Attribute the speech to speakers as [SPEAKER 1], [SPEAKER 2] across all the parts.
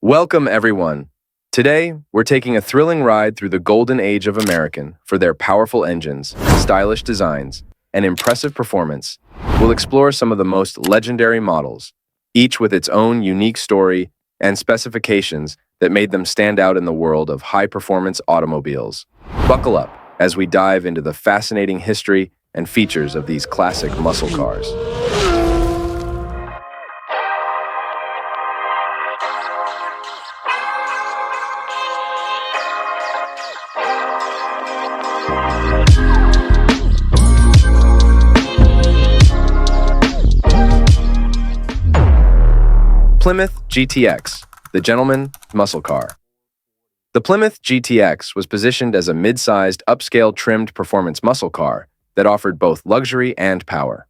[SPEAKER 1] Welcome, everyone. Today, we're taking a thrilling ride through the golden age of American for their powerful engines, stylish designs, and impressive performance. We'll explore some of the most legendary models, each with its own unique story and specifications that made them stand out in the world of high-performance automobiles. Buckle up as we dive into the fascinating history and features of these classic muscle cars. Plymouth GTX, the gentleman muscle car. The Plymouth GTX was positioned as a mid-sized, upscale trimmed performance muscle car that offered both luxury and power.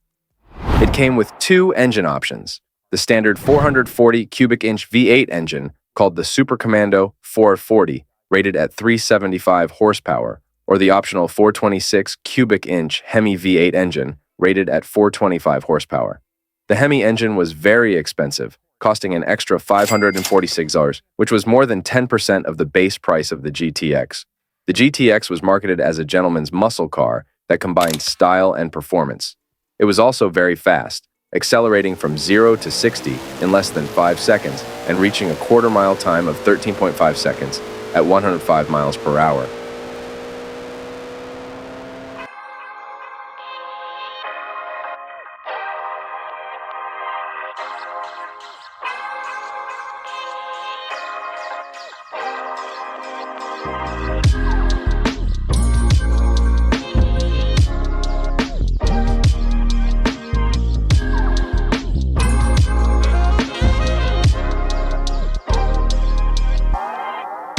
[SPEAKER 1] It came with two engine options: the standard 440 cubic inch V8 engine called the Super Commando 440, rated at 375 horsepower, or the optional 426 cubic inch Hemi V8 engine, rated at 425 horsepower. The Hemi engine was very expensive, costing an extra $546, which was more than 10% of the base price of the GTX. The GTX was marketed as a gentleman's muscle car that combined style and performance. It was also very fast, accelerating from 0 to 60 in less than 5 seconds and reaching a quarter-mile time of 13.5 seconds at 105 miles per hour.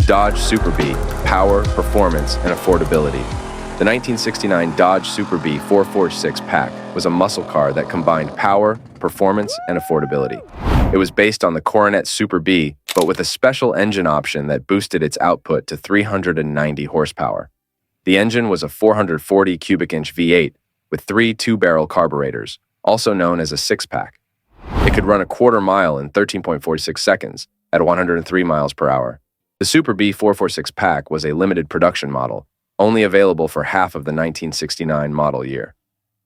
[SPEAKER 1] Dodge Super Bee, power, performance, and affordability. The 1969 Dodge Super Bee 446 pack was a muscle car that combined power, performance, and affordability. It was based on the Coronet Super Bee, but with a special engine option that boosted its output to 390 horsepower. The engine was a 440 cubic inch V8 with 3 two-barrel carburetors, also known as a six-pack. It could run a quarter mile in 13.46 seconds at 103 miles per hour. The Super Bee 446 pack was a limited production model, only available for half of the 1969 model year.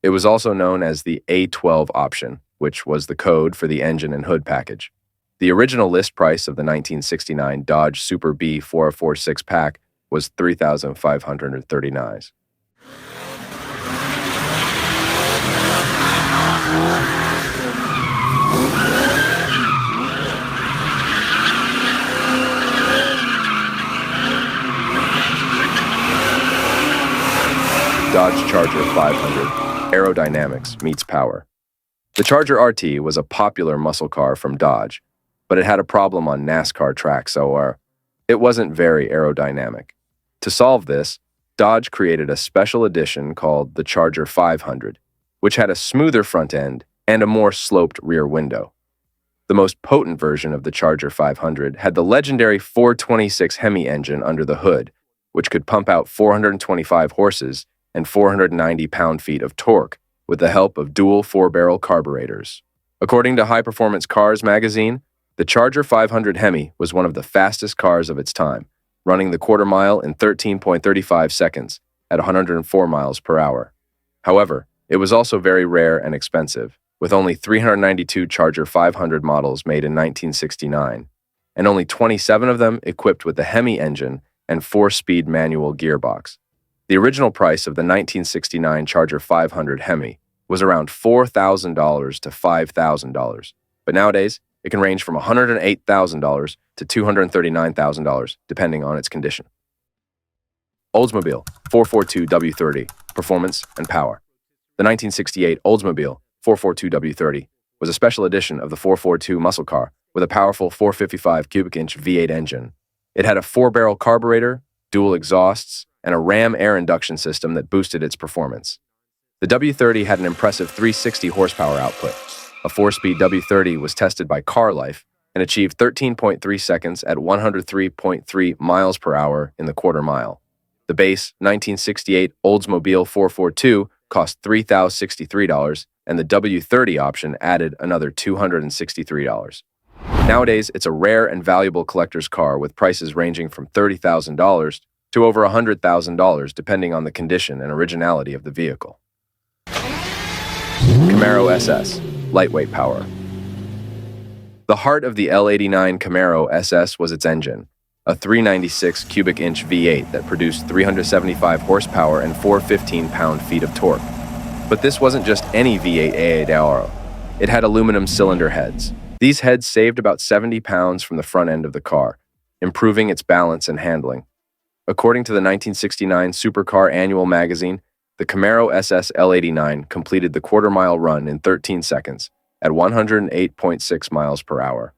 [SPEAKER 1] It was also known as the A12 option, which was the code for the engine and hood package. The original list price of the 1969 Dodge Super Bee 446 pack was $3,539. Dodge Charger 500, aerodynamics meets power. The Charger RT was a popular muscle car from Dodge, but it had a problem on NASCAR tracks, so it wasn't very aerodynamic. To solve this, Dodge created a special edition called the Charger 500, which had a smoother front end and a more sloped rear window. The most potent version of the Charger 500 had the legendary 426 Hemi engine under the hood, which could pump out 425 horses and 490 pound-feet of torque with the help of dual 4-barrel carburetors. According to High Performance Cars magazine, the Charger 500 Hemi was one of the fastest cars of its time, running the quarter mile in 13.35 seconds at 104 miles per hour. However, it was also very rare and expensive, with only 392 Charger 500 models made in 1969, and only 27 of them equipped with the Hemi engine and 4-speed manual gearbox. The original price of the 1969 Charger 500 Hemi was around $4,000 to $5,000, but nowadays it can range from $108,000 to $239,000, depending on its condition. Oldsmobile 442W30, performance and power. The 1968 Oldsmobile 442W30 was a special edition of the 442 muscle car with a powerful 455 cubic inch V8 engine. It had a 4-barrel carburetor, dual exhausts, and a ram air induction system that boosted its performance. The W30 had an impressive 360 horsepower output. A 4-speed W30 was tested by Car Life and achieved 13.3 seconds at 103.3 miles per hour in the quarter mile. The base 1968 Oldsmobile 442 cost $3,063, and the W30 option added another $263. Nowadays, it's a rare and valuable collector's car with prices ranging from $30,000 to over $100,000 depending on the condition and originality of the vehicle. Camaro SS, lightweight power. The heart of the L89 Camaro SS was its engine, a 396 cubic inch V8 that produced 375 horsepower and 415 pound-feet of torque. But this wasn't just any V8 A8 It had aluminum cylinder heads. These heads saved about 70 pounds from the front end of the car, improving its balance and handling. According to the 1969 Supercar Annual Magazine, the Camaro SS L89 completed the quarter-mile run in 13 seconds at 108.6 miles per hour.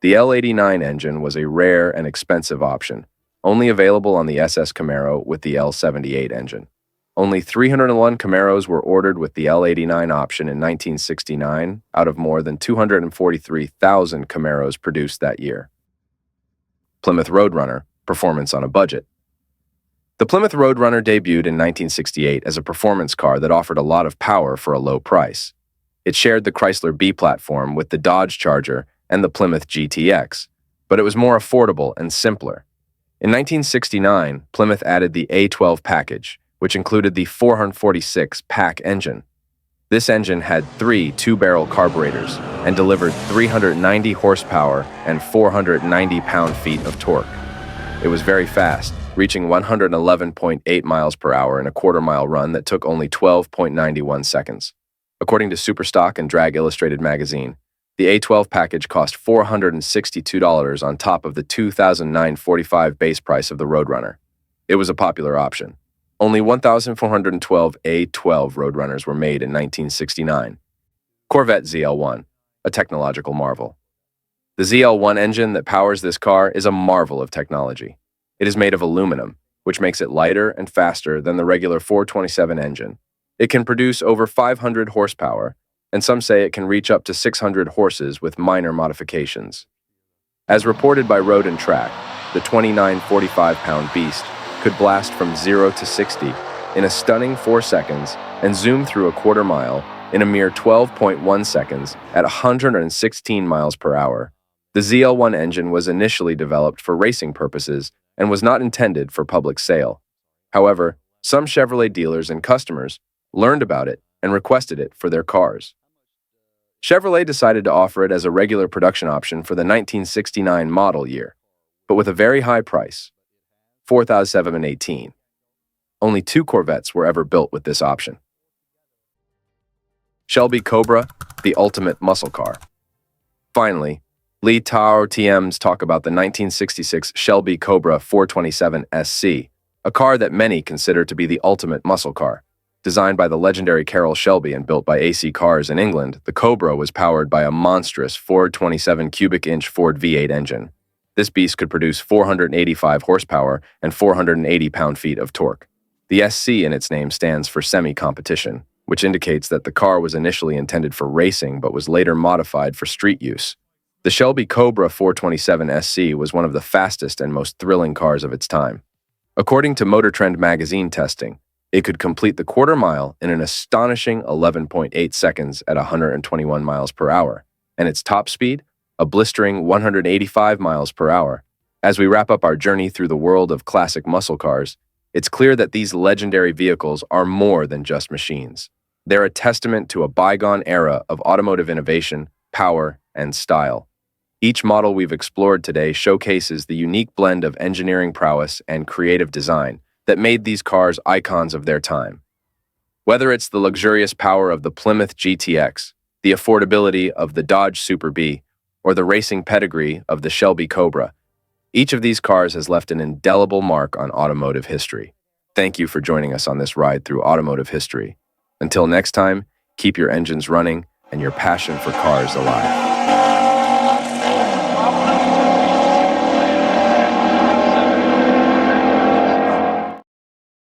[SPEAKER 1] The L89 engine was a rare and expensive option, only available on the SS Camaro with the L78 engine. Only 301 Camaros were ordered with the L89 option in 1969 out of more than 243,000 Camaros produced that year. Plymouth Roadrunner, performance on a budget. The Plymouth Roadrunner debuted in 1968 as a performance car that offered a lot of power for a low price. It shared the Chrysler B platform with the Dodge Charger and the Plymouth GTX, but it was more affordable and simpler. In 1969, Plymouth added the A12 package, which included the 446 PAC engine. This engine had 3 two-barrel carburetors and delivered 390 horsepower and 490 pound-feet of torque. It was very fast, reaching 111.8 miles per hour in a quarter-mile run that took only 12.91 seconds. According to Superstock and Drag Illustrated magazine, the A12 package cost $462 on top of the 2009 45 base price of the Roadrunner. It was a popular option. Only 1,412 A12 Roadrunners were made in 1969. Corvette ZL1, a technological marvel. The ZL1 engine that powers this car is a marvel of technology. It is made of aluminum, which makes it lighter and faster than the regular 427 engine. It can produce over 500 horsepower, and some say it can reach up to 600 horses with minor modifications. As reported by Road and Track, the 29 45-pound beast could blast from 0 to 60 in a stunning 4 seconds and zoom through a quarter mile in a mere 12.1 seconds at 116 miles per hour. The ZL1 engine was initially developed for racing purposes and was not intended for public sale. However, some Chevrolet dealers and customers learned about it and requested it for their cars. Chevrolet decided to offer it as a regular production option for the 1969 model year, but with a very high price, $4,718. Only 2 Corvettes were ever built with this option. Shelby Cobra, the ultimate muscle car. Finally, Lee Tao TMs talk about the 1966 Shelby Cobra 427 SC, a car that many consider to be the ultimate muscle car. Designed by the legendary Carroll Shelby and built by AC Cars in England, the Cobra was powered by a monstrous 427 cubic inch Ford V8 engine. This beast could produce 485 horsepower and 480 pound-feet of torque. The SC in its name stands for semi-competition, which indicates that the car was initially intended for racing but was later modified for street use. The Shelby Cobra 427 SC was one of the fastest and most thrilling cars of its time. According to Motor Trend magazine testing, it could complete the quarter mile in an astonishing 11.8 seconds at 121 miles per hour, and its top speed, a blistering 185 miles per hour. As we wrap up our journey through the world of classic muscle cars, it's clear that these legendary vehicles are more than just machines. They're a testament to a bygone era of automotive innovation, power, and style. Each model we've explored today showcases the unique blend of engineering prowess and creative design that made these cars icons of their time. Whether it's the luxurious power of the Plymouth GTX, the affordability of the Dodge Super B, or the racing pedigree of the Shelby Cobra, each of these cars has left an indelible mark on automotive history. Thank you for joining us on this ride through automotive history. Until next time, keep your engines running and your passion for cars alive.